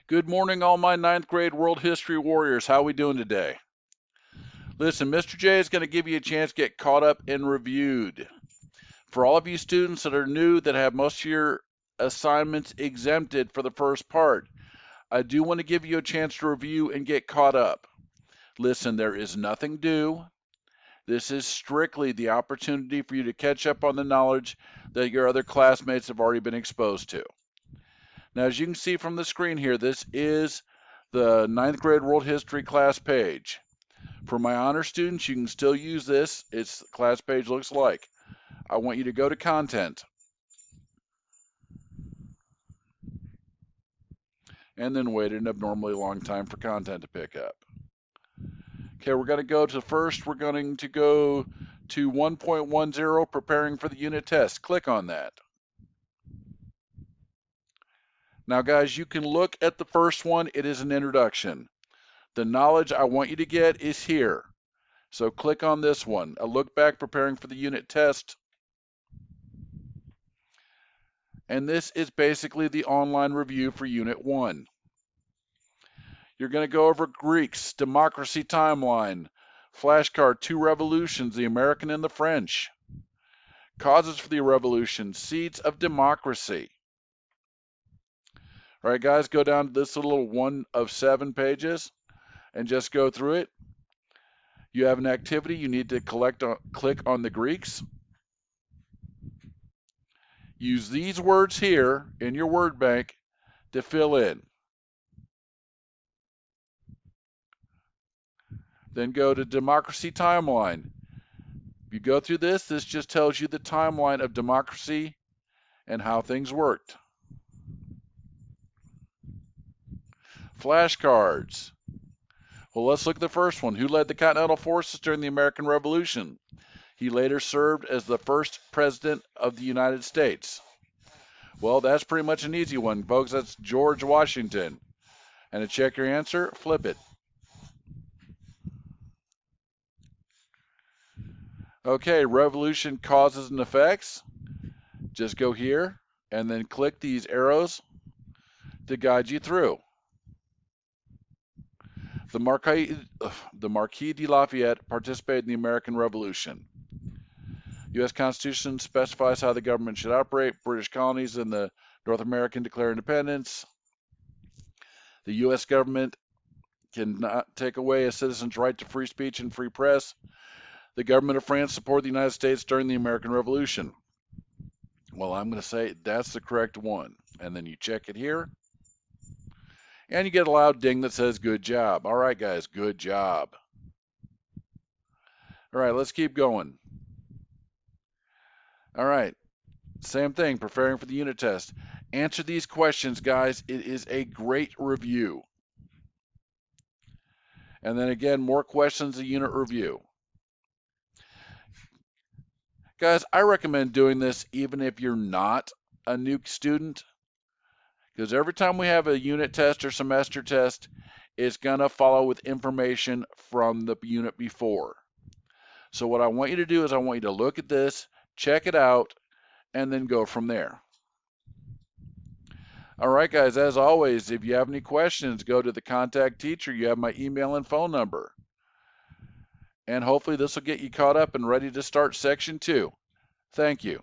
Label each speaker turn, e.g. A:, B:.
A: Good morning, all my ninth grade world history warriors. How we doing today? Listen, Mr. J is going to give you a chance to get caught up and reviewed. For all of you students that are new that have most of your assignments exempted for the first part, I do want to give you a chance to review and get caught up. Listen, there is nothing due. This is strictly the opportunity for you to catch up on the knowledge that your other classmates have already been exposed to. Now, as you can see from the screen here, this is the ninth grade world history class page. For my honor students, you can still use this. Its class page looks like. I want you to go to content and then wait an abnormally long time for content to pick up. Okay, we're going to go to first, we're going to go to 1.10, preparing for the unit test. Click on that. Now, guys, you can look at the first one. It is an introduction. The knowledge I want you to get is here. So click on this one. A look back, preparing for the unit test. And this is basically the online review for Unit 1. You're going to go over Greeks, democracy timeline, flashcard, two revolutions, the American and the French, causes for the revolution, seeds of democracy. All right, guys, go down to this little one of 7 pages and just go through it. You have an activity. You need to click on the Greeks. Use these words here in your word bank to fill in. Then go to democracy timeline. If you go through this, this just tells you the timeline of democracy and how things worked. Flashcards. Well, let's look at the first one. Who led the Continental Forces during the American Revolution? He later served as the first president of the United States. Well, that's pretty much an easy one, folks. That's George Washington. And to check your answer, flip it. Okay, revolution causes and effects. Just go here and then click these arrows to guide you through. The Marquis de Lafayette participated in the American Revolution. U.S. Constitution specifies how the government should operate. British colonies in the North American declare independence. The U.S. government cannot take away a citizen's right to free speech and free press. The government of France supported the United States during the American Revolution. Well, I'm going to say that's the correct one. And then you check it here. And you get a loud ding that says, good job. All right, guys, good job. All right, let's keep going. All right, same thing, preparing for the unit test. Answer these questions, guys. It is a great review. And then again, more questions, a unit review. Guys, I recommend doing this even if you're not a new student, because every time we have a unit test or semester test, it's going to follow with information from the unit before. So what I want you to do is I want you to look at this, check it out, and then go from there. All right, guys, as always, if you have any questions, go to the contact teacher. You have my email and phone number. And hopefully this will get you caught up and ready to start section 2. Thank you.